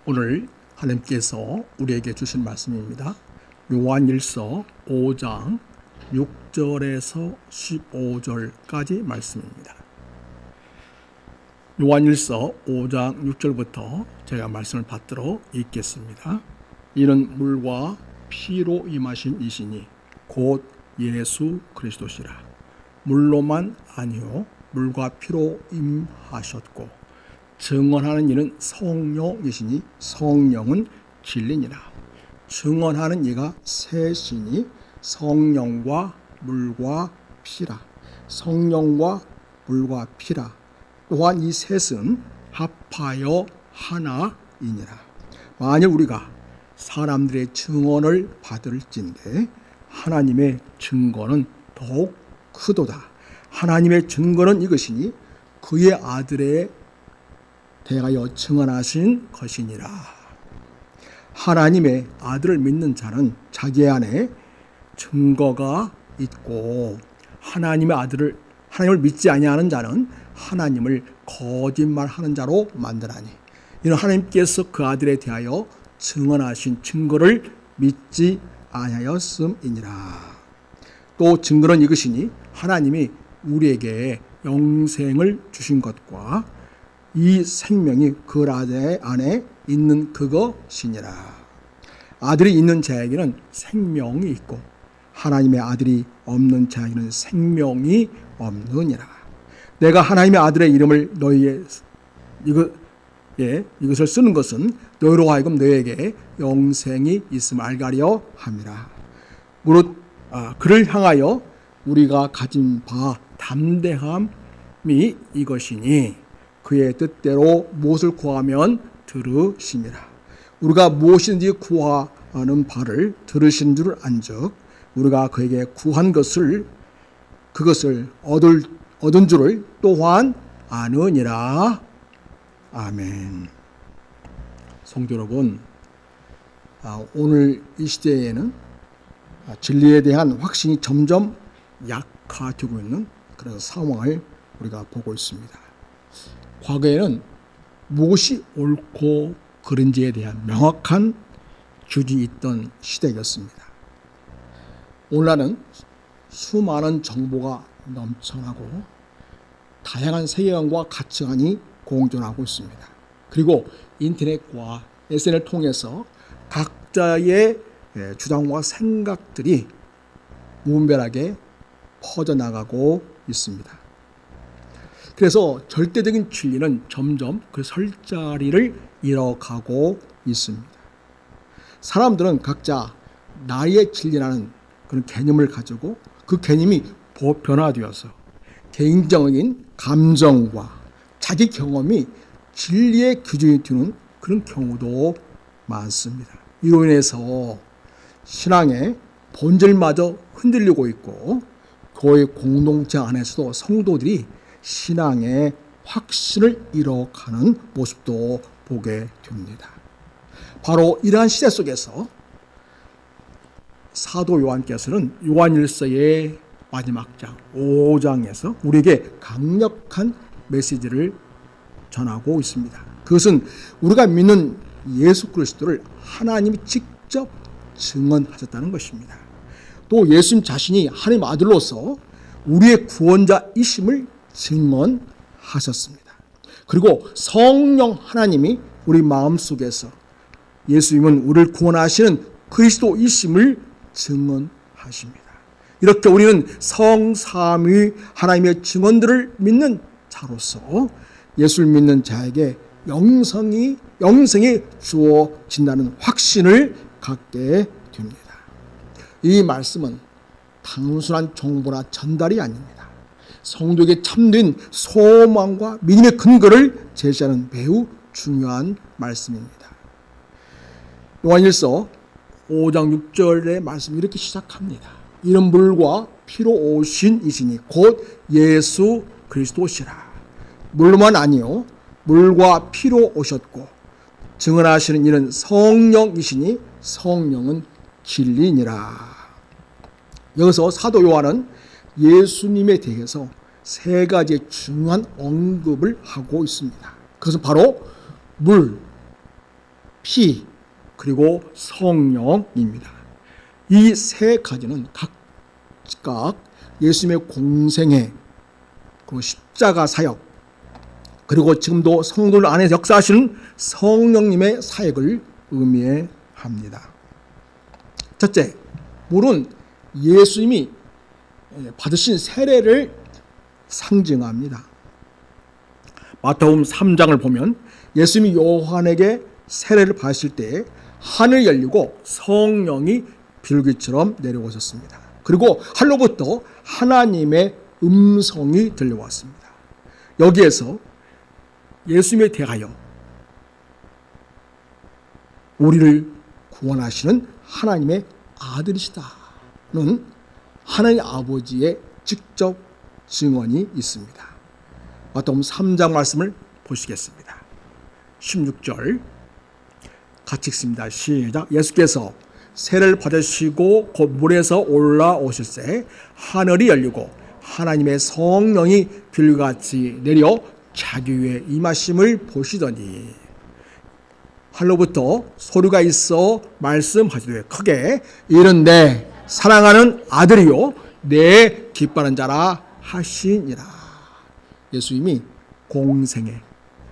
오늘 하나님께서 우리에게 주신 말씀입니다. 요한일서 5장 6절에서 15절까지 말씀입니다. 요한일서 5장 6절부터 제가 말씀을 받들어 읽겠습니다. 이는 물과 피로 임하신 이시니 곧 예수 그리스도시라. 물로만 아니요 물과 피로 임하셨고 증언하는 이는 성령이시니 성령은 진리니라. 증언하는 이가 셋이니 성령과 물과 피라. 성령과 물과 피라. 또한 이 셋은 합하여 하나이니라. 만일 우리가 사람들의 증언을 받을진대 하나님의 증거는 더욱 크도다. 하나님의 증거는 이것이니 그의 아들에 대하여 증언하신 것이니라. 하나님의 아들을 믿는 자는 자기 안에 증거가 있고 하나님을 믿지 아니하는 자는 하나님을 거짓말하는 자로 만드나니 이는 하나님께서 그 아들에 대하여 증언하신 증거를 믿지 아니하였음이니라. 또 증거는 이것이니 하나님이 우리에게 영생을 주신 것과 이 생명이 그 아들 안에 있는 그것이니라. 아들이 있는 자에게는 생명이 있고 하나님의 아들이 없는 자에게는 생명이 없느니라. 내가 하나님의 아들의 이름을 너희의 이것을 쓰는 것은 너희로 하여금 너희에게 영생이 있음을 알게 하려 함이라. 무릇 그를 향하여 우리가 가진 바 담대함이 이것이니 그의 뜻대로 무엇을 구하면 들으시니라. 우리가 무엇이든지 구하는 바를 들으신 줄 안즉 우리가 그에게 구한 그것을 얻은 줄을 또한 아느니라. 아멘. 성도 여러분, 오늘 이 시대에는 진리에 대한 확신이 점점 약화되고 있는 그런 상황을 우리가 보고 있습니다. 과거에는 무엇이 옳고 그른지에 대한 명확한 규칙이 있던 시대였습니다. 오늘날은 수많은 정보가 넘쳐나고 다양한 세계관과 가치관이 공존하고 있습니다. 그리고 인터넷과 SNS를 통해서 각자의 주장과 생각들이 무분별하게 퍼져나가고 있습니다. 그래서 절대적인 진리는 점점 그 설 자리를 잃어가고 있습니다. 사람들은 각자 나의 진리라는 그런 개념을 가지고 그 개념이 보편화되어서 개인적인 감정과 자기 경험이 진리의 기준이 되는 그런 경우도 많습니다. 이로 인해서 신앙의 본질마저 흔들리고 있고 교회 공동체 안에서도 성도들이 신앙의 확신을 잃어가는 모습도 보게 됩니다. 바로 이러한 시대 속에서 사도 요한께서는 요한일서의 마지막 장 5장에서 우리에게 강력한 메시지를 전하고 있습니다. 그것은 우리가 믿는 예수 그리스도를 하나님이 직접 증언하셨다는 것입니다. 또 예수님 자신이 하나님 아들로서 우리의 구원자이심을 증언하셨습니다. 그리고 성령 하나님이 우리 마음속에서 예수님은 우리를 구원하시는 그리스도이심을 증언하십니다. 이렇게 우리는 성삼위 하나님의 증언들을 믿는 자로서 예수를 믿는 자에게 영생이 주어진다는 확신을 갖게 됩니다. 이 말씀은 단순한 정보나 전달이 아닙니다. 성도에게 참된 소망과 믿음의 근거를 제시하는 매우 중요한 말씀입니다. 요한일서 5장 6절의 말씀이 이렇게 시작합니다. 이는 물과 피로 오신 이시니 곧 예수 그리스도시라. 물로만 아니요 물과 피로 오셨고 증언하시는 이는 성령이시니 성령은 진리니라. 여기서 사도 요한은 예수님에 대해서 세 가지의 중요한 언급을 하고 있습니다. 그것은 바로 물, 피, 그리고 성령입니다. 이 세 가지는 각각 예수님의 공생애, 그리고 십자가 사역, 그리고 지금도 성도들 안에서 역사하시는 성령님의 사역을 의미해 합니다. 첫째, 물은 예수님이 받으신 세례를 상징합니다. 마태복음 3장을 보면 예수님이 요한에게 세례를 받으실 때 하늘이 열리고 성령이 비둘기처럼 내려오셨습니다. 그리고 하늘로부터 하나님의 음성이 들려왔습니다. 여기에서 예수님에 대하여 우리를 구원하시는 하나님의 아들이시다는 하나님 아버지의 직접 증언이 있습니다. 마태복음 3장 말씀을 보시겠습니다. 16절 같이 읽습니다. 시작. 예수께서 세례를 받으시고 곧 물에서 올라오실새 하늘이 열리고 하나님의 성령이 비둘기같이 내려 자기 위에 임하심을 보시더니 하늘로부터 소리가 있어 말씀하시되 크게 이른데 사랑하는 아들이요 내 기뻐하는 자라 하시니라. 예수님이 공생애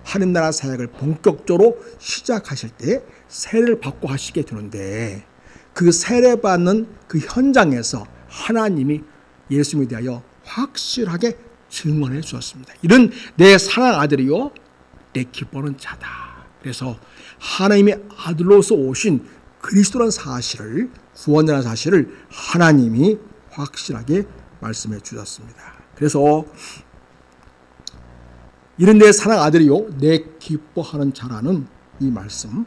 하나님 나라 사역을 본격적으로 시작하실 때 세례를 받고 하시게 되는데 그 세례받는 그 현장에서 하나님이 예수님에 대하여 확실하게 증언해 주었습니다. 이런 내 사랑 아들이요 내 기뻐하는 자다. 그래서 하나님의 아들로서 오신 그리스도라는 사실을, 구원이라는 사실을 하나님이 확실하게 말씀해 주셨습니다. 그래서 이런 내 사랑 아들이요 내 기뻐하는 자라는 이 말씀,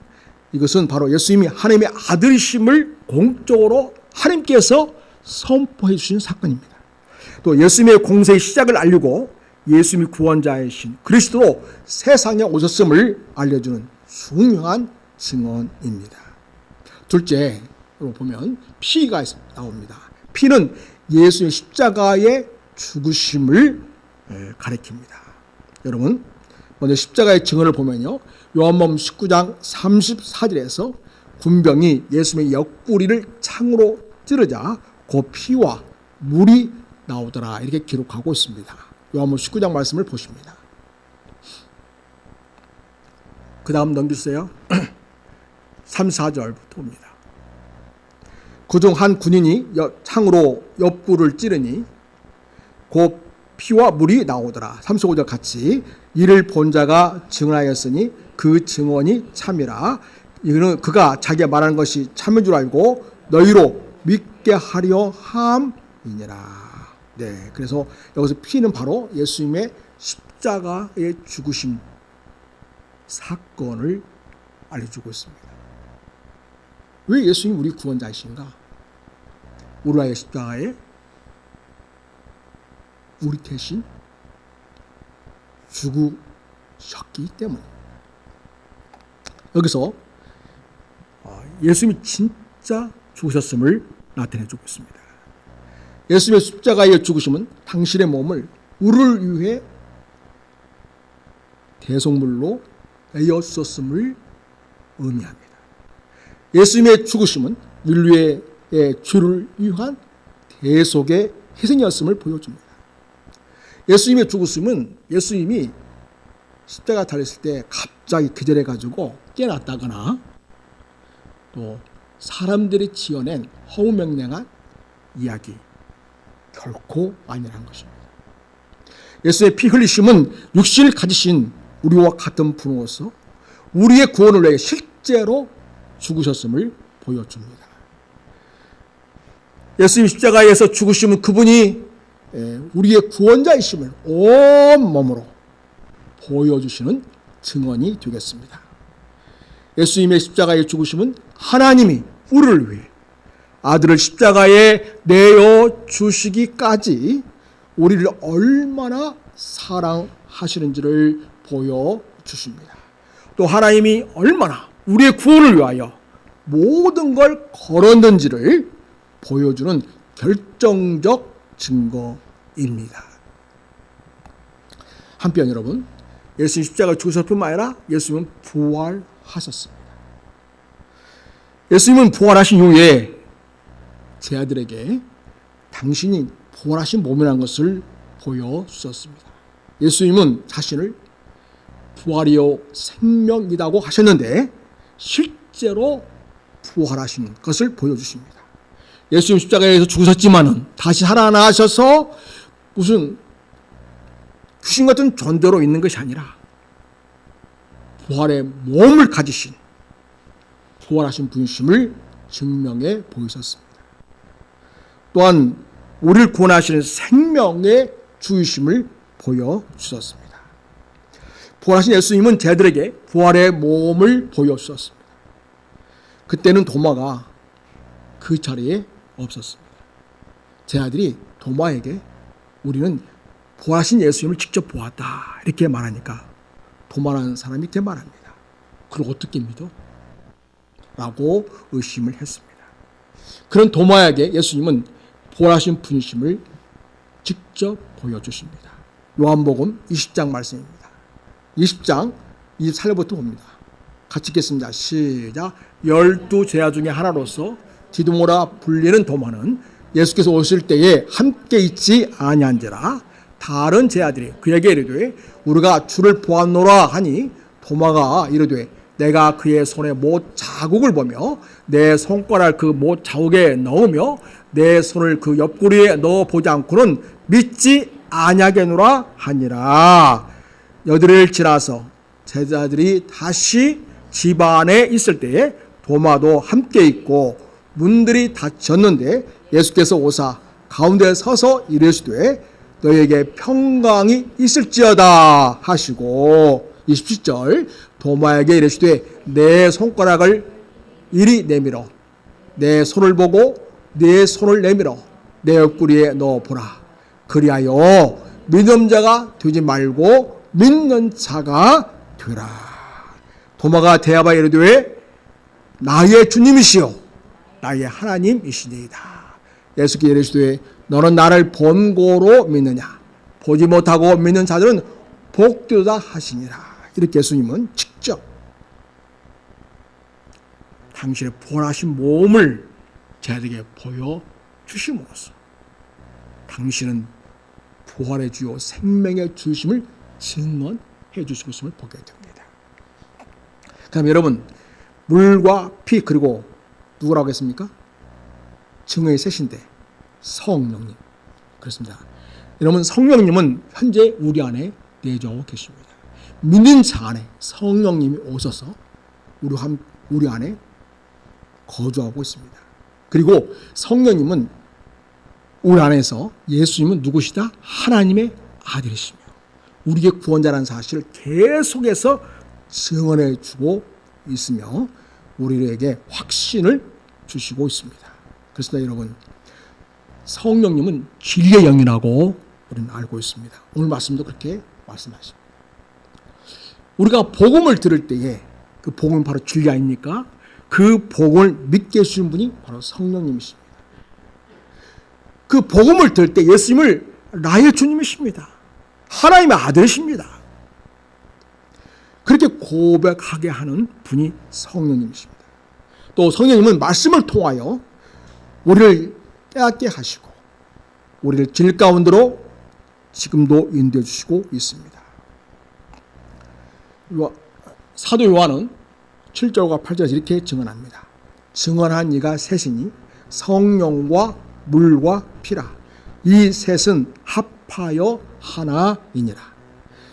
이것은 바로 예수님이 하나님의 아들이심을 공적으로 하나님께서 선포해 주신 사건입니다. 또 예수님의 공세의 시작을 알리고 예수님이 구원자이신 그리스도로 세상에 오셨음을 알려주는 중요한 증언입니다. 둘째로 보면 피가 나옵니다. 피는 예수의 십자가의 죽으심을 가리킵니다. 여러분, 먼저 십자가의 증언을 보면요, 요한복음 19장 34절에서 군병이 예수님의 옆구리를 창으로 찌르자 그 피와 물이 나오더라 이렇게 기록하고 있습니다. 요한복음 19장 말씀을 보십니다. 그 다음 넘기세요. 34절부터 봅니다. 그중 한 군인이 창으로 옆구를 찌르니 그 피와 물이 나오더라. 35절 같이 이를 본 자가 증언하였으니 그 증언이 참이라. 이거는 그가 자기가 말하는 것이 참인 줄 알고 너희로 믿게 하려 함이니라. 네, 그래서 여기서 피는 바로 예수님의 십자가의 죽으심 사건을 알려주고 있습니다. 왜 예수님이 우리 구원자이신가? 우리의 십자가에 우리 대신 죽으셨기 때문입니다. 여기서 예수님이 진짜 죽으셨음을 나타내주고 있습니다. 예수님의 십자가의 죽으심은 당신의 몸을 우리를 위해 대속물로 내어 주셨음을 의미합니다. 예수님의 죽으심은 인류의 죄를 위한 대속의 희생이었음을 보여줍니다. 예수님의 죽으심은 예수님이 십자가 달렸을 때 갑자기 기절해가지고 깨어났다거나 또 사람들이 지어낸 허무맹랑한 이야기 결코 아니라는 것입니다. 예수의 피 흘리심은 육신을 가지신 우리와 같은 분으로서 우리의 구원을 위해 실제로 죽으셨음을 보여줍니다. 예수님 십자가에서 죽으심은 그분이 우리의 구원자이심을 온 몸으로 보여주시는 증언이 되겠습니다. 예수님의 십자가의 죽으심은 하나님이 우리를 위해 아들을 십자가에 내어 주시기까지 우리를 얼마나 사랑하시는지를 보여주십니다. 또 하나님이 얼마나 우리의 구원을 위하여 모든 걸 걸었는지를 보여주는 결정적 증거입니다. 한편 여러분, 예수님 십자가 죽으셨을 뿐만 아니라 예수님은 부활하셨습니다. 예수님은 부활하신 이후에 제 아들에게 당신이 부활하신 몸이라는 것을 보여주셨습니다. 예수님은 자신을 부활이요 생명이라고 하셨는데 실제로 부활하신 것을 보여주십니다. 예수님 십자가에서 죽으셨지만은 다시 살아나셔서 무슨 귀신 같은 존재로 있는 것이 아니라 부활의 몸을 가지신 부활하신 분이심을 증명해 보이셨습니다. 또한 우리를 구원하시는 생명의 주이심을 보여주셨습니다. 부활하신 예수님은 제자들에게 부활의 몸을 보여주셨습니다. 그때는 도마가 그 자리에 없었습니다. 제자들이 도마에게 우리는 부활하신 예수님을 직접 보았다 이렇게 말하니까 도마라는 사람이 이렇게 말합니다. 그걸 어떻게 믿어? 라고 의심을 했습니다. 그런 도마에게 예수님은 부활하신 분이심을 직접 보여주십니다. 요한복음 20장 말씀입니다. 20장 24절부터 봅니다. 같이 읽겠습니다. 시작. 12 제자 중에 하나로서 디두모라 불리는 도마는 예수께서 오실 때에 함께 있지 아니한지라. 다른 제자들이 그에게 이르되 우리가 주를 보았노라 하니 도마가 이르되 내가 그의 손에 못 자국을 보며 내 손가락을 그 못 자국에 넣으며 내 손을 그 옆구리에 넣어 보지 않고는 믿지 아니하겠노라 하니라. 여드레를 지나서 제자들이 다시 집 안에 있을 때에 도마도 함께 있고 문들이 닫혔는데 예수께서 오사 가운데 서서 이르시되 너에게 평강이 있을지어다 하시고 27절 도마에게 이르시되 내 손가락을 이리 내밀어 내 손을 보고 내 손을 내밀어 내 옆구리에 넣어보라. 그리하여 믿는 자가 되지 말고 믿는 자가 되라. 도마가 대하여 이르되 나의 주님이시요 나의 하나님이시니이다. 예수께서 이르시되 너는 나를 본고로 믿느냐? 보지 못하고 믿는 자들은 복되다 하시니라. 이렇게 예수님은 직접 당신의 부활하신 몸을 제자들에게 보여주심으로써 당신은 부활의 주요 생명의 주심을 증언해 주시고 있음을 보게 됩니다. 그럼 여러분 물과 피 그리고 누구라고 했습니까? 증거의 셋인데 성령님. 그렇습니다. 여러분 성령님은 현재 우리 안에 내주하고 계십니다. 믿는 자 안에 성령님이 오셔서 우리 안에 거주하고 있습니다. 그리고 성령님은 우리 안에서 예수님은 누구시다? 하나님의 아들이시며 우리의 구원자라는 사실을 계속해서 증언해 주고 있으며 우리에게 확신을 주시고 있습니다. 그래서 여러분 성령님은 진리의 영이라고 우리는 알고 있습니다. 오늘 말씀도 그렇게 말씀하십니다. 우리가 복음을 들을 때에 그 복음은 바로 진리 아닙니까? 그 복음을 믿게 해주신 분이 바로 성령님이십니다. 그 복음을 들을 때 예수님을 나의 주님이십니다. 하나님의 아들이십니다. 그렇게 고백하게 하는 분이 성령님이십니다. 또 성령님은 말씀을 통하여 우리를 깨닫게 하시고 우리를 진 가운데로 지금도 인도해 주시고 있습니다. 사도 요한은 7절과 8절에서 이렇게 증언합니다. 증언한 이가 셋이니 성령과 물과 피라. 이 셋은 합하여 하나이니라.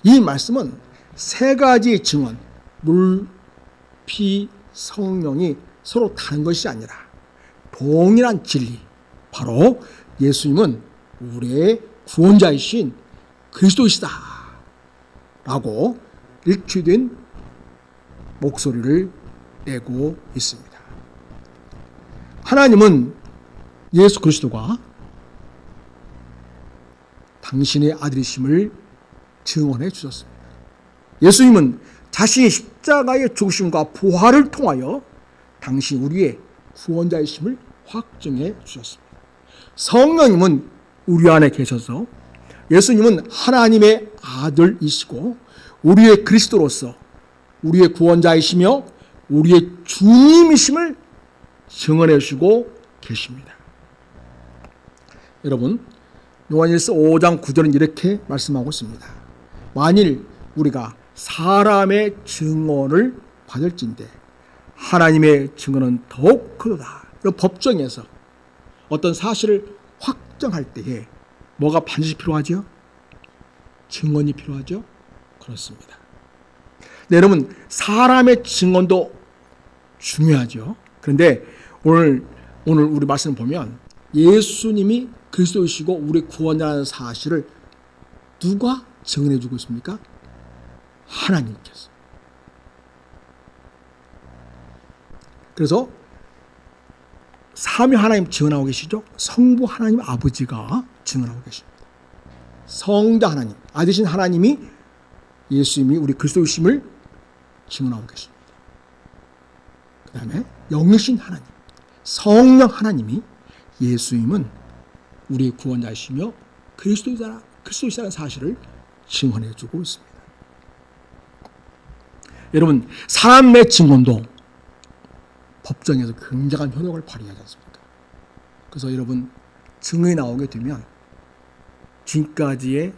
이 말씀은 세 가지 증언, 물, 피, 성령이 서로 다른 것이 아니라 동일한 진리, 바로 예수님은 우리의 구원자이신 그리스도이시다 라고 일치된 목소리를 내고 있습니다. 하나님은 예수 그리스도가 당신의 아들이심을 증언해 주셨습니다. 예수님은 자신의 십자가의 죽으심과 부활을 통하여 당신 우리의 구원자이심을 확증해 주셨습니다. 성령님은 우리 안에 계셔서 예수님은 하나님의 아들이시고 우리의 그리스도로서 우리의 구원자이시며 우리의 주님이심을 증언해 주고 계십니다. 여러분, 요한일서 5장 9절은 이렇게 말씀하고 있습니다. 만일 우리가 사람의 증언을 받을진대 하나님의 증언은 더욱 크도다. 법정에서 어떤 사실을 확정할 때에 뭐가 반드시 필요하죠? 증언이 필요하죠? 그렇습니다. 네, 여러분, 사람의 증언도 중요하죠. 그런데 오늘 우리 말씀을 보면 예수님이 그리스도이시고 우리 구원자라는 사실을 누가 증언해 주고 있습니까? 하나님께서. 그래서 삼위 하나님 증언하고 계시죠? 성부 하나님 아버지가 증언하고 계십니다. 성자 하나님, 아들이신 하나님이 예수님이 우리 그리스도이심을 증언하고 계십니다. 그 다음에 영이신 하나님, 성령 하나님이 예수님은 우리의 구원자이시며 그리스도이시라는 사실을 증언해 주고 있습니다. 여러분, 사람의 증언도 법정에서 굉장한 효력을 발휘하지 않습니까? 그래서 여러분, 증언이 나오게 되면 지금까지의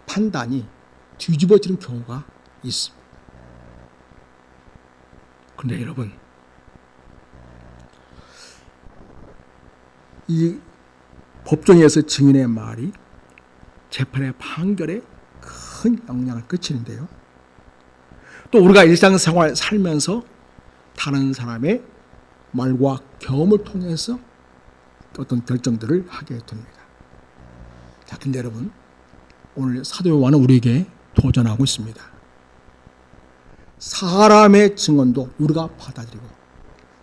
판단이 뒤집어지는 경우가 있습니다. 그런데 여러분, 이 법정에서 증인의 말이 재판의 판결에 큰 영향을 끼치는데요. 또 우리가 일상생활 살면서 다른 사람의 말과 경험을 통해서 어떤 결정들을 하게 됩니다. 자, 근데 여러분, 오늘 사도 요한은 우리에게 도전하고 있습니다. 사람의 증언도 우리가 받아들이고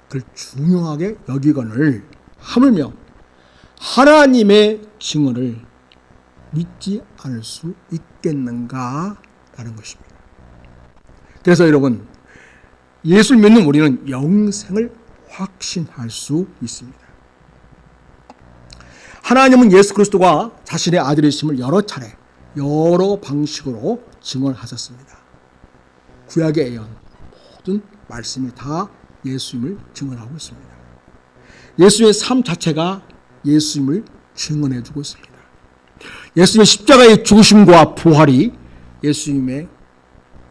그걸 중요하게 여기거늘 하물며 하나님의 증언을 믿지 않을 수 있겠는가라는 것입니다. 그래서 여러분, 예수를 믿는 우리는 영생을 확신할 수 있습니다. 하나님은 예수 그리스도가 자신의 아들이심을 여러 차례 여러 방식으로 증언하셨습니다. 구약의 예언, 모든 말씀이 다 예수님을 증언하고 있습니다. 예수의 삶 자체가 예수님을 증언해 주고 있습니다. 예수님의 십자가의 죽으심과 부활이 예수님의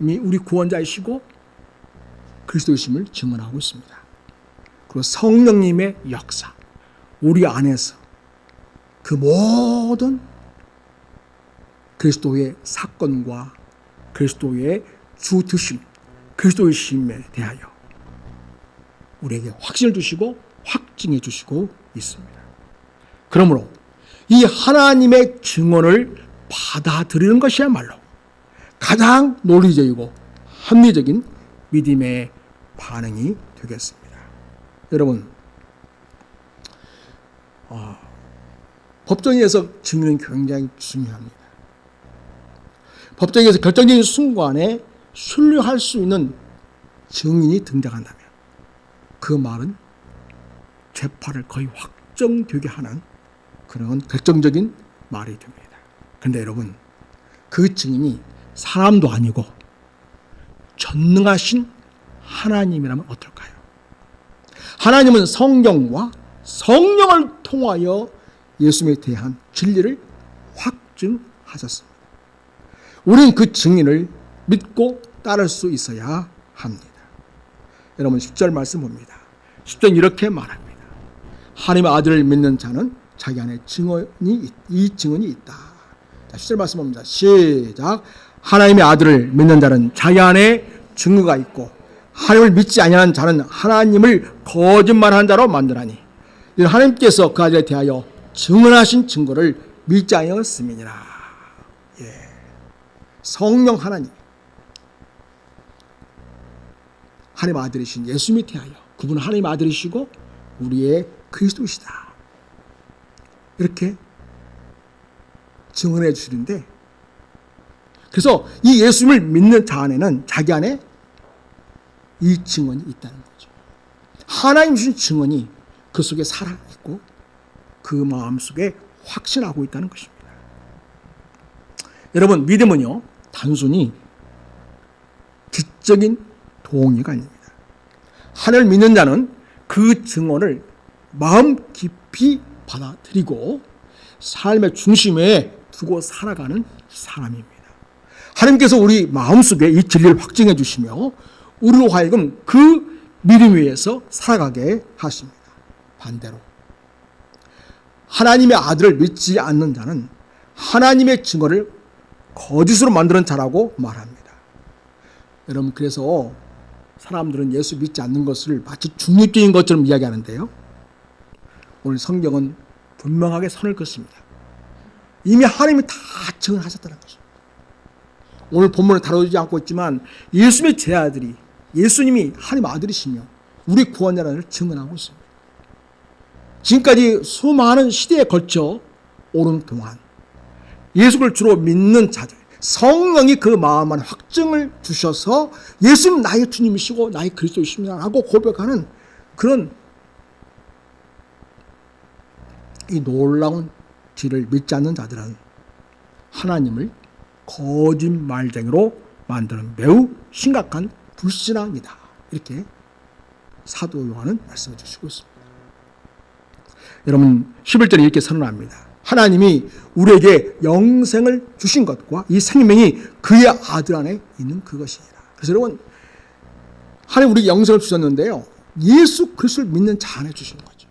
우리 구원자이시고 그리스도이심을 증언하고 있습니다. 그리고 성령님의 역사, 우리 안에서 그 모든 그리스도의 사건과 그리스도의 주 드심, 그리스도이심에 대하여 우리에게 확신을 주시고 확증해 주시고 있습니다. 그러므로 이 하나님의 증언을 받아들이는 것이야말로 가장 논리적이고 합리적인 믿음의 반응이 되겠습니다. 여러분, 법정에서 증인은 굉장히 중요합니다. 법정에서 결정적인 순간에 신뢰할 수 있는 증인이 등장한다면 그 말은 재판을 거의 확정되게 하는 그런 결정적인 말이 됩니다. 그런데 여러분, 그 증인이 사람도 아니고 전능하신 하나님이라면 어떨까요? 하나님은 성경과 성령을 통하여 예수님에 대한 진리를 확증하셨습니다. 우리는 그 증인을 믿고 따를 수 있어야 합니다. 여러분, 10절 말씀 봅니다. 10절 이렇게 말합니다. 하나님의 아들을 믿는 자는 자기 안에 이 증언이 있다. 자, 10절 말씀 봅니다. 시작. 하나님의 아들을 믿는 자는 자기 안에 증거가 있고 하나님을 믿지 아니하는 자는 하나님을 거짓말하는 자로 만드나니 이는 하나님께서 그 아들에 대하여 증언하신 증거를 믿지 아니하였음이니라. 예. 성령 하나님, 하나님 아들이신 예수님에 대하여 그분은 하나님 아들이시고 우리의 그리스도이시다. 이렇게 증언해 주시는데, 그래서 이 예수님을 믿는 자 안에는 자기 안에 이 증언이 있다는 거죠. 하나님 주신 증언이 그 속에 살아있고 그 마음 속에 확신하고 있다는 것입니다. 여러분, 믿음은요, 단순히 지적인 동의가 아닙니다. 하나님을 믿는 자는 그 증언을 마음 깊이 받아들이고 삶의 중심에 두고 살아가는 사람입니다. 하나님께서 우리 마음속에 이 진리를 확증해 주시며 우리로 하여금 그 믿음 위에서 살아가게 하십니다. 반대로 하나님의 아들을 믿지 않는 자는 하나님의 증거를 거짓으로 만드는 자라고 말합니다. 여러분, 그래서 사람들은 예수 믿지 않는 것을 마치 중립적인 것처럼 이야기하는데요. 오늘 성경은 분명하게 선을 긋습니다. 이미 하나님이 다 증언하셨다는 것입니다. 오늘 본문을 다루지 않고 있지만 예수님의 제 아들이, 예수님이 하나님 아들이시며 우리 구원자라는 증언하고 있습니다. 지금까지 수많은 시대에 걸쳐 오른 동안 예수를 주로 믿는 자들, 성령이 그 마음 안에 확증을 주셔서 예수님 나의 주님이시고 나의 그리스도이십니다 하고 고백하는 그런 이 놀라운 진리를 믿지 않는 자들은 하나님을 거짓말쟁이로 만드는 매우 심각한 불신앙이다. 이렇게 사도 요한은 말씀해 주시고 있습니다. 여러분, 11절에 이렇게 선언합니다. 하나님이 우리에게 영생을 주신 것과 이 생명이 그의 아들 안에 있는 그것이니라. 그래서 여러분, 하나님 우리에게 영생을 주셨는데요, 예수 그리스도를 믿는 자 안에 주신 거죠.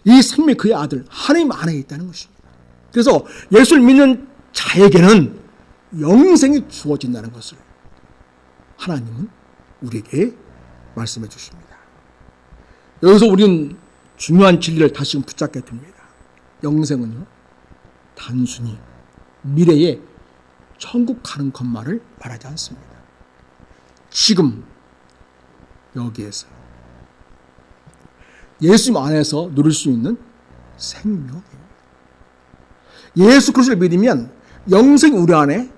이 생명이 그의 아들 하나님 안에 있다는 것입니다. 그래서 예수를 믿는 자에게는 영생이 주어진다는 것을 하나님은 우리에게 말씀해 주십니다. 여기서 우리는 중요한 진리를 다시금 붙잡게 됩니다. 영생은요, 단순히 미래에 천국 가는 것만을 말하지 않습니다. 지금 여기에서 예수님 안에서 누릴 수 있는 생명입니다. 예수 그리스도를 믿으면 영생이 우리 안에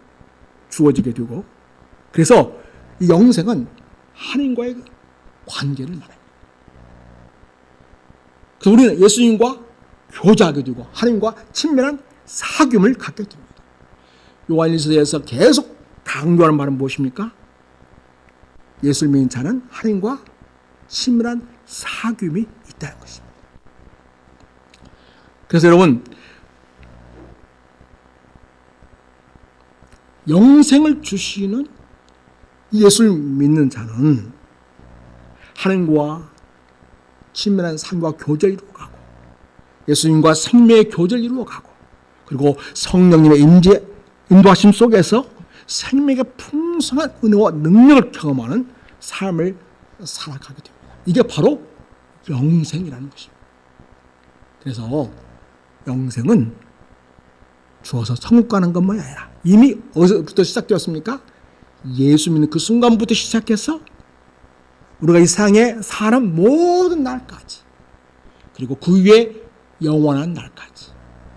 주어지게 되고, 그래서 이 영생은 하나님과의 관계를 말합니다. 그래서 우리는 예수님과 교제하게 되고 하나님과 친밀한 사귐을 갖게 됩니다. 요한일서에서 계속 강조하는 말은 무엇입니까? 예수를 믿는 자는 하나님과 친밀한 사귐이 있다는 것입니다. 그래서 여러분, 영생을 주시는 예수를 믿는 자는 하나님과 친밀한 삶과 교제를 이루어가고 예수님과 생명의 교제를 이루어가고 그리고 성령님의 인도하심 속에서 생명의 풍성한 은혜와 능력을 경험하는 삶을 살아가게 됩니다. 이게 바로 영생이라는 것입니다. 그래서 영생은 주어서 천국 가는 것만이 아니라 이미 어디서부터 시작되었습니까? 예수 믿는 그 순간부터 시작해서 우리가 이 세상에 사는 모든 날까지, 그리고 그 위에 영원한 날까지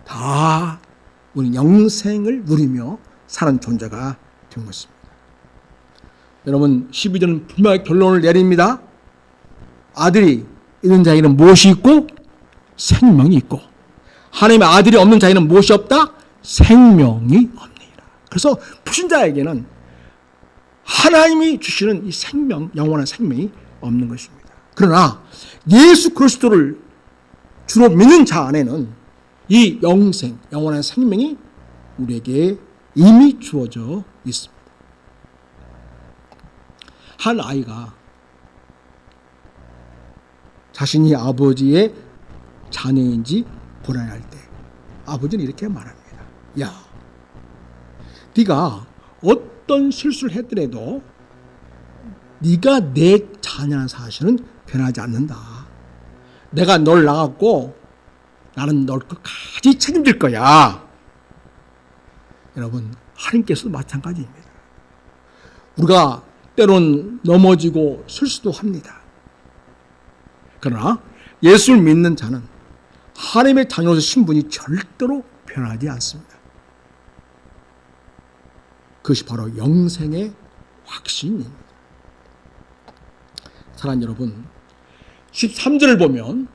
다 우리는 영생을 누리며 사는 존재가 된 것입니다. 여러분, 12절은 분명히 결론을 내립니다. 아들이 있는 자에게는 무엇이 있고 생명이 있고, 하나님의 아들이 없는 자에게는 무엇이 없다? 생명이 없느니라. 그래서 불신자에게는 하나님이 주시는 이 생명, 영원한 생명이 없는 것입니다. 그러나 예수 그리스도를 주로 믿는 자 안에는 이 영생, 영원한 생명이 우리에게 이미 주어져 있습니다. 한 아이가 자신이 아버지의 자녀인지 불안할 때 아버지는 이렇게 말합니다. 야, 네가 어떤 실수를 했더라도 네가 내 자녀라는 사실은 변하지 않는다. 내가 널 낳았고 나는 널 끝까지 책임질 거야. 여러분, 하나님께서도 마찬가지입니다. 우리가 때론 넘어지고 실수도 합니다. 그러나 예수를 믿는 자는 하나님의 자녀로서 신분이 절대로 변하지 않습니다. 그것이 바로 영생의 확신입니다. 사랑하는 여러분, 13절을 보면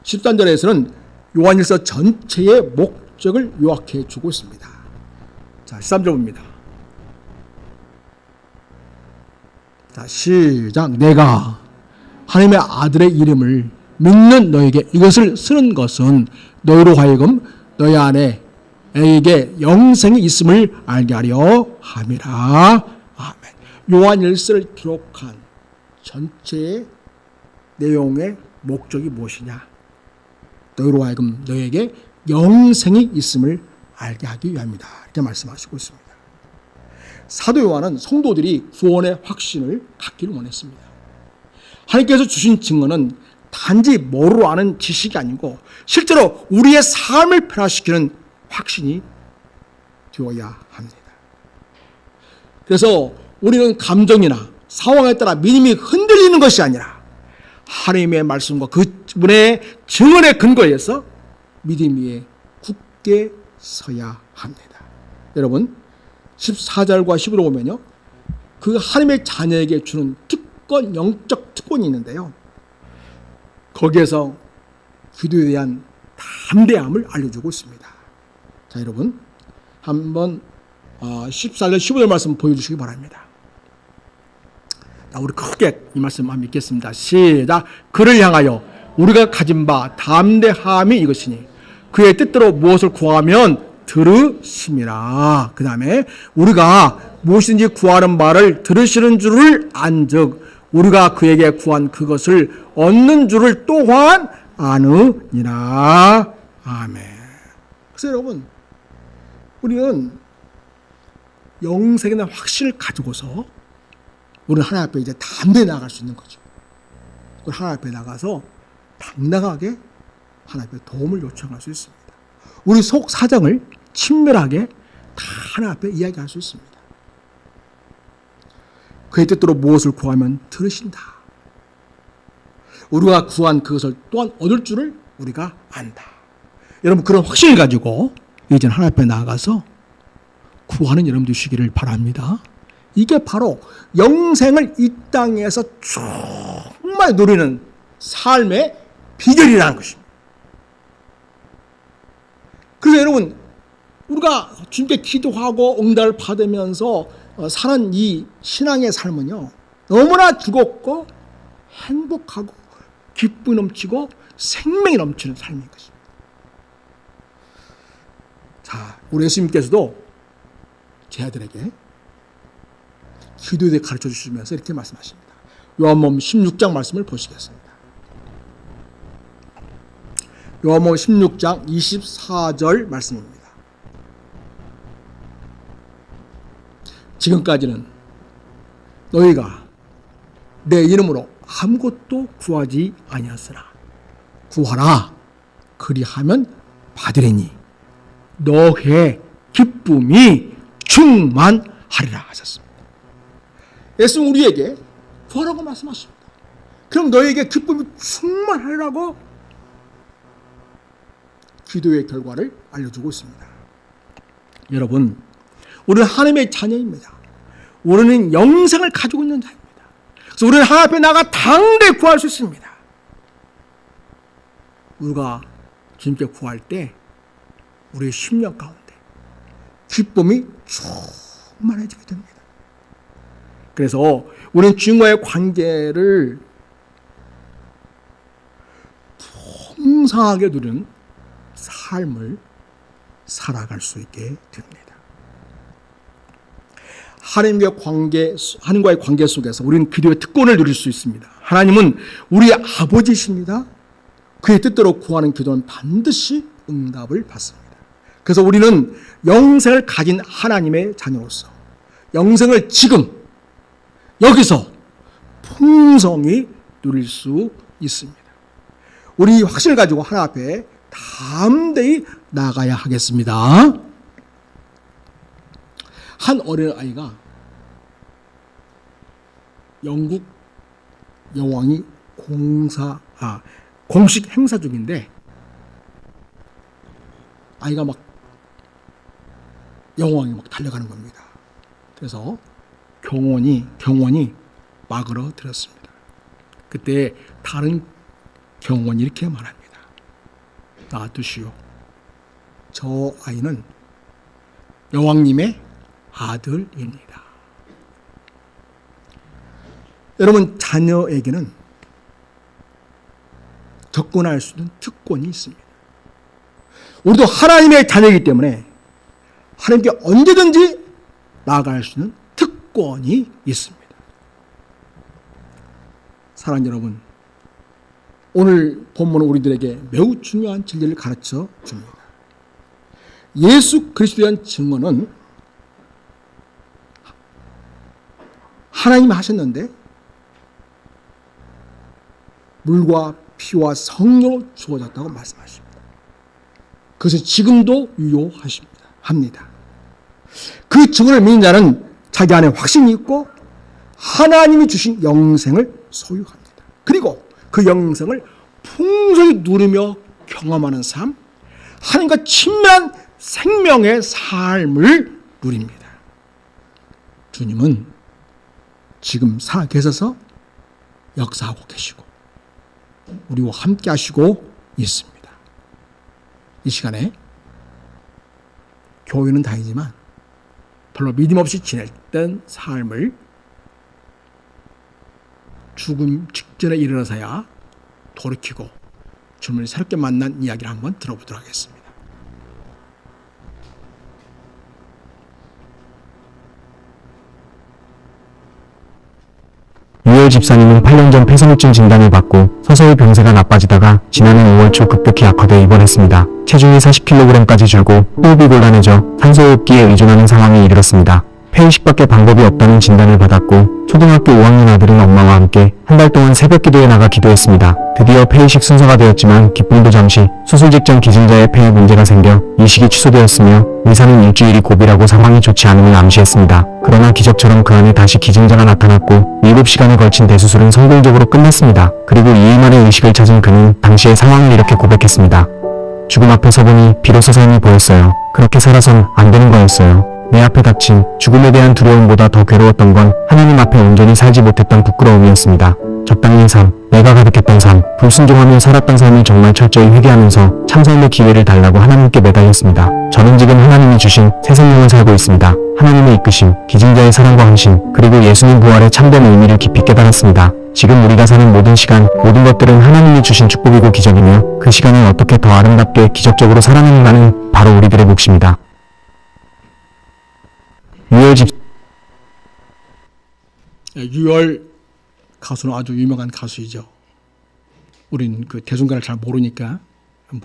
13절에서는 요한일서 전체의 목적을 요약해 주고 있습니다. 자, 13절 봅니다. 자, 시작. 내가 하나님의 아들의 이름을 믿는 너에게 이것을 쓰는 것은 너희로 하여금 너희 안에 에게 영생이 있음을 알게 하려 함이라. 아멘. 요한 1서를 기록한 전체의 내용의 목적이 무엇이냐? 너희로 하여금 너에게 영생이 있음을 알게 하기 위함이다. 이렇게 말씀하시고 있습니다. 사도 요한은 성도들이 구원의 확신을 갖기를 원했습니다. 하나님께서 주신 증거는 단지 뭐로 아는 지식이 아니고 실제로 우리의 삶을 변화시키는 확신이 되어야 합니다. 그래서 우리는 감정이나 상황에 따라 믿음이 흔들리는 것이 아니라 하나님의 말씀과 그분의 증언의 근거에서 믿음 위에 굳게 서야 합니다. 여러분 14절과 15절 보면요, 그 하나님의 자녀에게 주는 특권, 영적 특권이 있는데요, 거기에서 기도에 대한 담대함을 알려주고 있습니다. 자, 여러분 한번 14절 15절 말씀 보여주시기 바랍니다. 자, 우리 크게 이 말씀 한번 읽겠습니다. 시작. 그를 향하여 우리가 가진 바 담대함이 이것이니 그의 뜻대로 무엇을 구하면 들으심이라. 그 다음에 우리가 무엇인지 구하는 바를 들으시는 줄을 안즉 우리가 그에게 구한 그것을 얻는 줄을 또한 아느니라. 아멘. 그래서 여러분, 우리는 영생에 대한 확신을 가지고서 우리는 하나님 앞에 이제 담대히 나아갈 수 있는 거죠. 우리 하나님 앞에 나가서 당당하게 하나님 앞에 도움을 요청할 수 있습니다. 우리 속 사정을 친밀하게 다 하나님 앞에 이야기할 수 있습니다. 그의 뜻대로 무엇을 구하면 들으신다. 우리가 구한 그것을 또한 얻을 줄을 우리가 안다. 여러분, 그런 확신을 가지고 이제 하나님 앞에 나아가서 구하는 여러분 되시기를 바랍니다. 이게 바로 영생을 이 땅에서 정말 누리는 삶의 비결이라는 것입니다. 그래서 여러분, 우리가 주님께 기도하고 응답을 받으면서 사는 이 신앙의 삶은요, 너무나 즐겁고 행복하고 기쁨이 넘치고 생명이 넘치는 삶인 것입니다. 자, 우리 예수님께서도 제 아들에게 기도에 대해 가르쳐 주시면서 이렇게 말씀하십니다. 요한복음 16장 말씀을 보시겠습니다. 요한복음 16장 24절 말씀입니다. 지금까지는 너희가 내 이름으로 아무것도 구하지 아니하였으나 구하라 그리하면 받으리니 너의 기쁨이 충만하리라 하셨습니다. 예수는 우리에게 구하라고 말씀하십니다. 그럼 너에게 기쁨이 충만하리라고 기도의 결과를 알려주고 있습니다. 여러분, 우리는 하나님의 자녀입니다. 우리는 영생을 가지고 있는 자입니다. 그래서 우리는 하나님 앞에 나가 당대히 구할 수 있습니다. 우리가 주님께 구할 때 우리의 심령 가운데 기쁨이 충만해지게 됩니다. 그래서 우리는 주님과의 관계를 풍성하게 누리는 삶을 살아갈 수 있게 됩니다. 하나님과의 관계 속에서 우리는 기도의 특권을 누릴 수 있습니다. 하나님은 우리 아버지십니다. 그의 뜻대로 구하는 기도는 반드시 응답을 받습니다. 그래서 우리는 영생을 가진 하나님의 자녀로서 영생을 지금 여기서 풍성히 누릴 수 있습니다. 우리 이 확신을 가지고 하나님 앞에 담대히 나가야 하겠습니다. 한 어린아이가 영국 여왕이 공식 행사 중인데 아이가 막 여왕이 막 달려가는 겁니다. 그래서 경원이 막으러 들었습니다. 그때 다른 경원이 이렇게 말합니다. 놔두시오. 저 아이는 여왕님의 아들입니다. 여러분, 자녀에게는 접근할 수 있는 특권이 있습니다. 우리도 하나님의 자녀이기 때문에 하나님께 언제든지 나아갈 수 있는 특권이 있습니다. 사랑하는 여러분, 오늘 본문은 우리들에게 매우 중요한 진리를 가르쳐 줍니다. 예수 그리스도에 대한 증언은 하나님이 하셨는데 물과 피와 성령으로 주어졌다고 말씀하십니다. 그것은 지금도 유효합니다. 그 증언을 믿는 자는 자기 안에 확신이 있고 하나님이 주신 영생을 소유합니다. 그리고 그 영생을 풍성히 누리며 경험하는 삶, 하나님과 친밀한 생명의 삶을 누립니다. 주님은 지금 살아계셔서 역사하고 계시고 우리와 함께 하시고 있습니다. 이 시간에 교회는 다니지만 별로 믿음 없이 지냈던 삶을 죽음 직전에 일어나서야 돌이키고 주님을 새롭게 만난 이야기를 한번 들어보도록 하겠습니다. 유열 집사님은 8년 전 폐섬유증 진단을 받고 서서히 병세가 나빠지다가 지난해 5월 초 급격히 악화돼 입원했습니다. 체중이 40kg까지 줄고 호흡이 곤란해져 산소호흡기에 의존하는 상황에 이르렀습니다. 폐이식밖에 방법이 없다는 진단을 받았고 초등학교 5학년 아들은 엄마와 함께 한 달 동안 새벽 기도에 나가 기도했습니다. 드디어 폐이식 순서가 되었지만 기쁨도 잠시 수술 직전 기증자의 폐에 문제가 생겨 이식이 취소되었으며 의사는 일주일이 고비라고 상황이 좋지 않음을 암시했습니다. 그러나 기적처럼 그 안에 다시 기증자가 나타났고 7시간에 걸친 대수술은 성공적으로 끝났습니다. 그리고 2일 만에 의식을 찾은 그는 당시의 상황을 이렇게 고백했습니다. 죽음 앞에 서보니 비로소 삶이 보였어요. 그렇게 살아선 안 되는 거였어요. 내 앞에 닥친 죽음에 대한 두려움보다 더 괴로웠던 건 하나님 앞에 온전히 살지 못했던 부끄러움이었습니다. 적당한 삶, 내가 가득했던 삶, 불순종하며 살았던 삶을 정말 철저히 회개하면서 참삶의 기회를 달라고 하나님께 매달렸습니다. 저는 지금 하나님이 주신 새 생명을 살고 있습니다. 하나님의 이끄심, 기증자의 사랑과 헌신, 그리고 예수님 부활의 참된 의미를 깊이 깨달았습니다. 지금 우리가 사는 모든 시간, 모든 것들은 하나님이 주신 축복이고 기적이며 그 시간을 어떻게 더 아름답게 기적적으로 살아내는가는 바로 우리들의 몫입니다. 유열 가수는 아주 유명한 가수이죠. 우리는 그 대중가를 잘 모르니까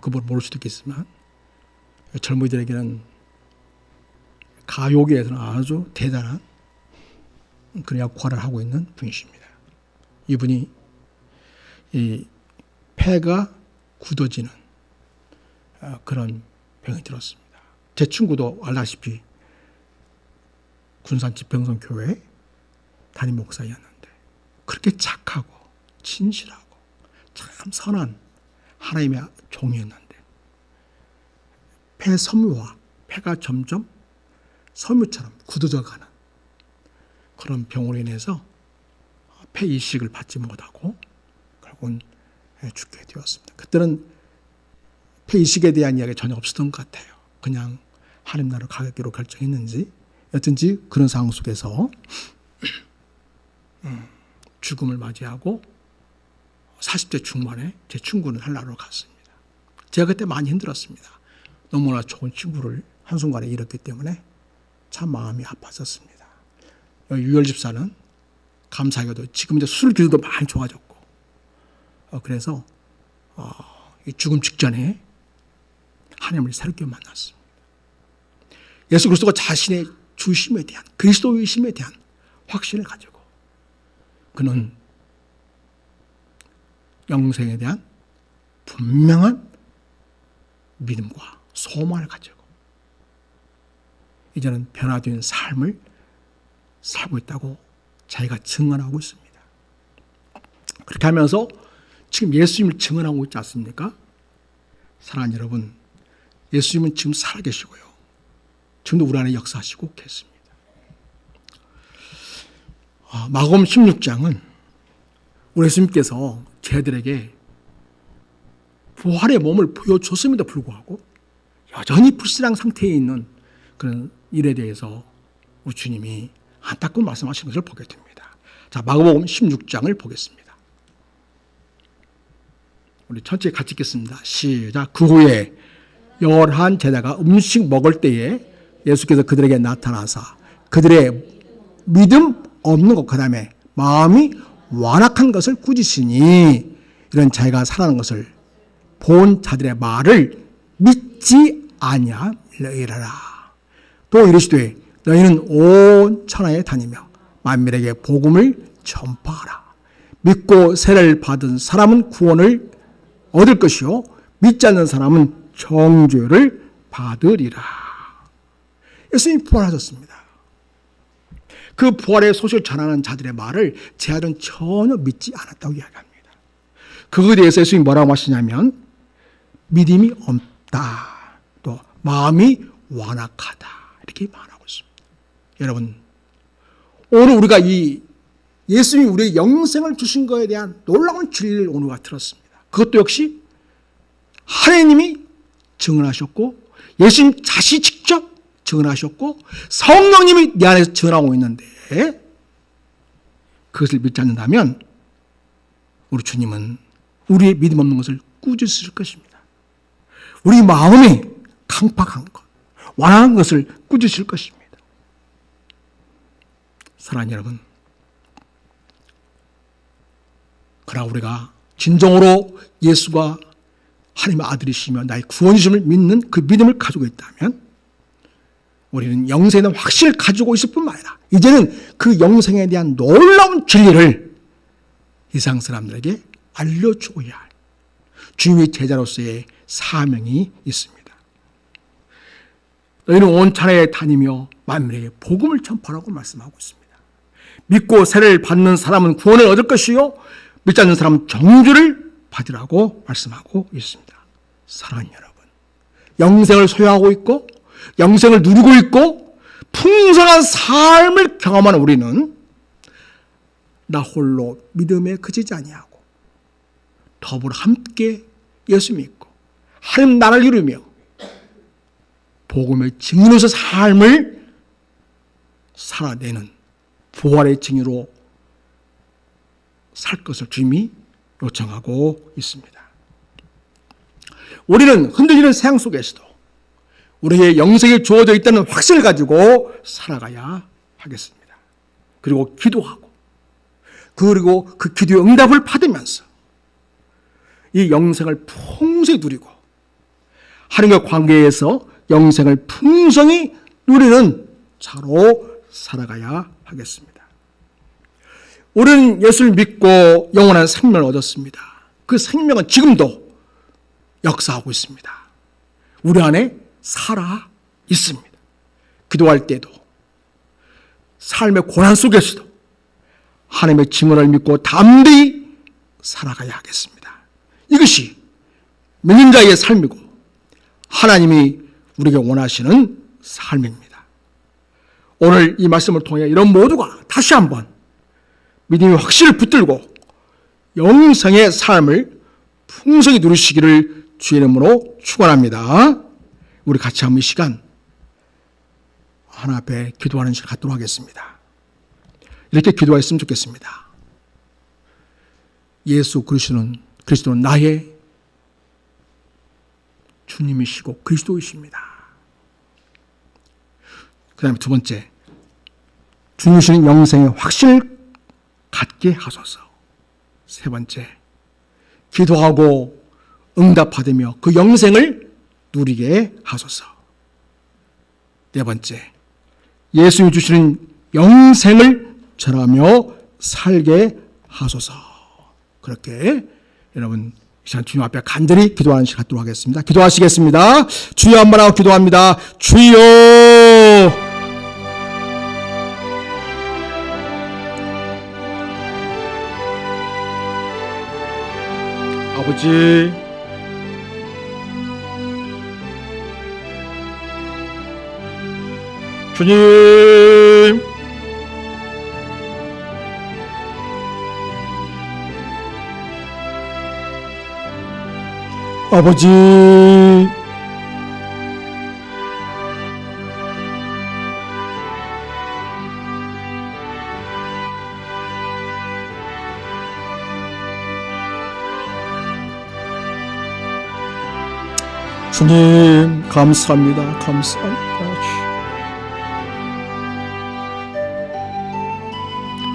그걸 모를 수도 있겠지만 젊은이들에게는 가요계에서는 아주 대단한 그런 역할을 하고 있는 분이십니다. 이분이 이 폐가 굳어지는 그런 병이 들었습니다. 제 친구도 알다시피 군산 집병성교회 담임 목사였는데 그렇게 착하고 진실하고 참 선한 하나님의 종이었는데 폐섬유와 폐가 점점 섬유처럼 굳어져가는 그런 병으로 인해서 폐이식을 받지 못하고 결국은 죽게 되었습니다. 그때는 폐이식에 대한 이야기가 전혀 없었던 것 같아요. 그냥 하나님 나라로 가기로 결정했는지 어쩐지 그런 상황 속에서 죽음을 맞이하고 40대 중반에 제 친구는 한라로 갔습니다. 제가 그때 많이 힘들었습니다. 너무나 좋은 친구를 한순간에 잃었기 때문에 참 마음이 아팠었습니다. 유열 집사는 감사하게도 지금 이제 술 기도도 많이 좋아졌고 그래서 죽음 직전에 하나님을 새롭게 만났습니다. 예수 그리스도가 자신의 주심에 대한 그리스도의심에 대한 확신을 가지고 그는 영생에 대한 분명한 믿음과 소망을 가지고 이제는 변화된 삶을 살고 있다고 자기가 증언하고 있습니다. 그렇게 하면서 지금 예수님을 증언하고 있지 않습니까? 사랑하는 여러분, 예수님은 지금 살아계시고요. 지금도 우리 안에 역사하시고 계십니다. 마가복음 16장은 우리 예수님께서 저희들에게 부활의 몸을 보여줬음에도 불구하고 여전히 불신앙 상태에 있는 그런 일에 대해서 우리 주님이 안타까운 말씀하시는 것을 보게 됩니다. 자, 마가복음 16장을 보겠습니다. 우리 천천히 같이 읽겠습니다. 시작. 그 후에 열한 제자가 음식 먹을 때에 예수께서 그들에게 나타나사 그들의 믿음 없는 것, 그 다음에 마음이 완악한 것을 꾸짖으니 이런 자기가 살아난 것을 본 자들의 말을 믿지 아니하리라. 또 이르시되 너희는 온 천하에 다니며 만민에게 복음을 전파하라. 믿고 세례를 받은 사람은 구원을 얻을 것이요 믿지 않는 사람은 정죄를 받으리라. 예수님이 부활하셨습니다. 그 부활의 소식을 전하는 자들의 말을 제자들은 전혀 믿지 않았다고 이야기합니다. 그거에 대해서 예수님이 뭐라고 하시냐면 믿음이 없다, 또 마음이 완악하다, 이렇게 말하고 있습니다. 여러분, 오늘 우리가 이 예수님이 우리의 영생을 주신 것에 대한 놀라운 진리를 오늘 우리가 들었습니다. 그것도 역시 하나님이 증언하셨고 예수님 자신이 직접 증언하셨고 성령님이 내 안에서 증언하고 있는데 그것을 믿지 않는다면 우리 주님은 우리의 믿음 없는 것을 꾸짖으실 것입니다. 우리 마음이 강팍한 것, 완악한 것을 꾸짖으실 것입니다. 사랑하는 여러분, 그러나 우리가 진정으로 예수가 하나님의 아들이시며 나의 구원이심을 믿는 그 믿음을 가지고 있다면 우리는 영생에 대한 확신을 가지고 있을 뿐만 아니라 이제는 그 영생에 대한 놀라운 진리를 이상 사람들에게 알려주어야 할 주님의 제자로서의 사명이 있습니다. 너희는 온 천하에 다니며 만민에게 복음을 전파하라고 말씀하고 있습니다. 믿고 세례를 받는 사람은 구원을 얻을 것이요 믿지 않는 사람은 정죄를 받으라고 말씀하고 있습니다. 사랑하는 여러분, 영생을 소유하고 있고 영생을 누리고 있고 풍성한 삶을 경험하는 우리는 나 홀로 믿음에 그치지 아니하고 더불어 함께 예수 믿고 하나님 나라를 이루며 복음의 증인으로서 삶을 살아내는 부활의 증인으로 살 것을 주님이 요청하고 있습니다. 우리는 흔들리는 세상 속에서도 우리의 영생이 주어져 있다는 확신을 가지고 살아가야 하겠습니다. 그리고 기도하고 그리고 그 기도의 응답을 받으면서 이 영생을 풍성히 누리고 하나님과 관계에서 영생을 풍성히 누리는 자로 살아가야 하겠습니다. 우리는 예수를 믿고 영원한 생명을 얻었습니다. 그 생명은 지금도 역사하고 있습니다. 우리 안에 살아 있습니다. 기도할 때도 삶의 고난 속에서도 하나님의 증언을 믿고 담대히 살아가야 하겠습니다. 이것이 믿는 자의 삶이고 하나님이 우리에게 원하시는 삶입니다. 오늘 이 말씀을 통해 이런 모두가 다시 한번 믿음의 확신을 붙들고 영생의 삶을 풍성히 누리시기를 주의 이름으로 축원합니다. 우리 같이 한번 이 시간 하나 앞에 기도하는 시간 갖도록 하겠습니다. 이렇게 기도했으면 좋겠습니다. 예수 그리스도는 나의 주님이시고 그리스도이십니다. 그 다음에 두 번째, 주님이시는 영생의 확신을 갖게 하소서. 세 번째, 기도하고 응답받으며 그 영생을 누리게 하소서. 네 번째, 예수님이 주시는 영생을 전하며 살게 하소서. 그렇게 여러분 이 시간 주님 앞에 간절히 기도하는 시간 갖도록 하겠습니다. 기도하시겠습니다. 주여 한번 하고 기도합니다. 주여, 아버지, 주님, 아버지, 주님 감사합니다. 감사합니다.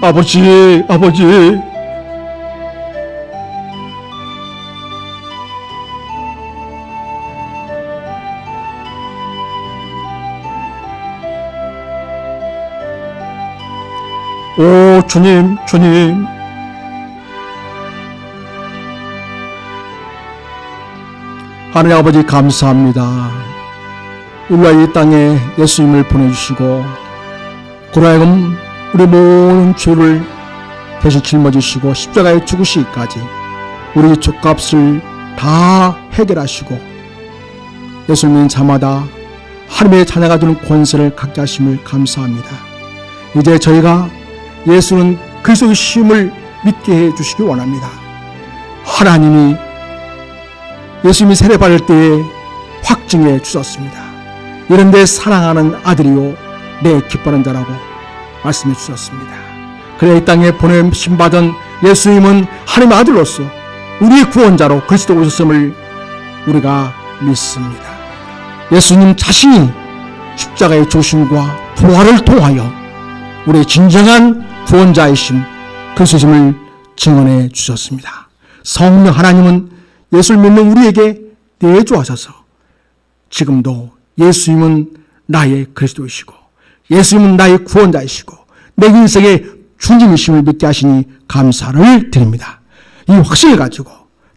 아버지, 아버지, 오 주님, 주님, 하나님 아버지 감사합니다. 우리가 이 땅에 예수님을 보내주시고 그로 하여금 우리 모든 죄를 대신 짊어지시고 십자가에 죽으시기까지 우리 죄값을 다 해결하시고 예수님은 자마다 하나님의 자녀가 되는 권세를 갖게 하심을 감사합니다. 이제 저희가 예수는 그리스도의 심을 믿게 해주시기 원합니다. 하나님이 예수님이 세례받을 때에 확증해 주셨습니다. 이런데 사랑하는 아들이요 내 기뻐하는 자라고 말씀해 주셨습니다. 그래 이 땅에 보내심 받은 예수님은 하나님의 아들로서 우리의 구원자로 그리스도 오셨음을 우리가 믿습니다. 예수님 자신이 십자가의 조심과 부활을 통하여 우리의 진정한 구원자이심 그리스도심을 증언해 주셨습니다. 성령 하나님은 예수를 믿는 우리에게 내주하셔서 지금도 예수님은 나의 그리스도이시고 예수님은 나의 구원자이시고 내 인생의 주님이심을 믿게 하시니 감사를 드립니다. 이 확신을 가지고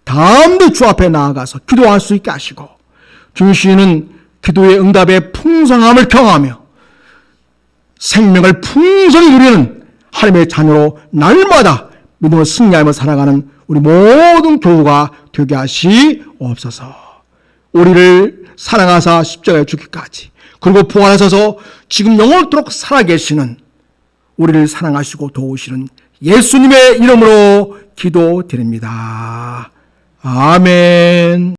다음도 주 앞에 나아가서 기도할 수 있게 하시고 주시는 기도의 응답의 풍성함을 경험하며 생명을 풍성히 누리는 하나님의 자녀로 날마다 믿음으로 승리하며 살아가는 우리 모든 교우가 되게 하시옵소서. 우리를 사랑하사 십자가에 죽기까지 그리고 부활하셔서 지금 영원토록 살아계시는 우리를 사랑하시고 도우시는 예수님의 이름으로 기도드립니다. 아멘.